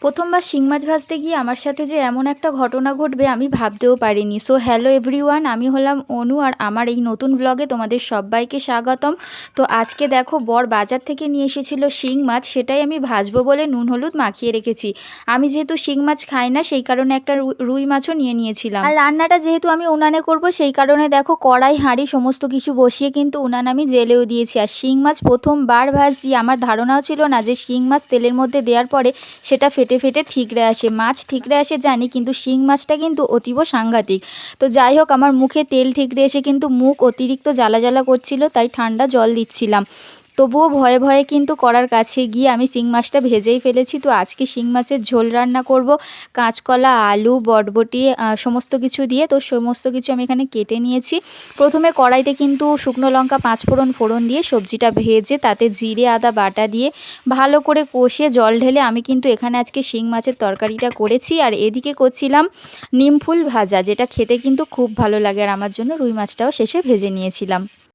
প্রথমবার শিং মাছ ভাজতে গিয়ে আমার সাথে যে এমন একটা ঘটনা ঘটবে আমি ভাবতেও পারিনি। সো হ্যালো এভরিওয়ান, আমি হলাম অনু আর আমার এই নতুন ব্লগে তোমাদের সবাইকে স্বাগতম। তো আজকে দেখো বর বাজার থেকে নিয়ে এসেছিল শিং মাছ, সেটাই আমি ভাজবো বলে নুন হলুদ মাখিয়ে রেখেছি। আমি যেহেতু শিং মাছ খাই না সেই কারণে একটা রুই মাছও নিয়ে নিয়েছিলাম। আর রান্নাটা যেহেতু আমি উনানে করব সেই কারণে দেখো কড়াই হাঁড়ি সমস্ত কিছু বসিয়ে কিন্তু উনান আমি জেলেও দিয়েছি। আর শিং মাছ প্রথমবার ভাজছি, আমার ধারণাও ছিল না যে শিং মাছ তেলের মধ্যে দেওয়ার পরে সেটা ফেটে ফেটে ঠিকরে আসে। মাছ ঠিকরে আসে জানি, কিন্তু শিং মাছটা কিন্তু অতীব সাংঘাতিক। তো যাই হোক, আমার মুখে তেল ঠিকরে এসে কিন্তু মুখ অতিরিক্ত জ্বালা জ্বালা করছিল, তাই ঠান্ডা জল দিচ্ছিলাম। তবুও ভয়ে ভয়ে কিন্তু কড়ার কাছে গিয়ে আমি শিং মাছটা ভেজেই ফেলেছি। তো আজকে শিং মাছের ঝোল রান্না করব কাঁচকলা, আলু, বটবটি সমস্ত কিছু দিয়ে। তো সমস্ত কিছু আমি এখানে কেটে নিয়েছি। প্রথমে কড়াইতে কিন্তু শুকনো লঙ্কা ফোড়ন দিয়ে সবজিটা ভেজে তাতে জিরে আদা বাটা দিয়ে ভালো করে কষিয়ে জল ঢেলে আমি কিন্তু এখানে আজকে শিং মাছের তরকারিটা করেছি। আর এদিকে করছিলাম নিমফুল ভাজা, যেটা খেতে কিন্তু খুব ভালো লাগে। আর আমার জন্য রুই মাছটাও শেষে ভেজে নিয়েছিলাম।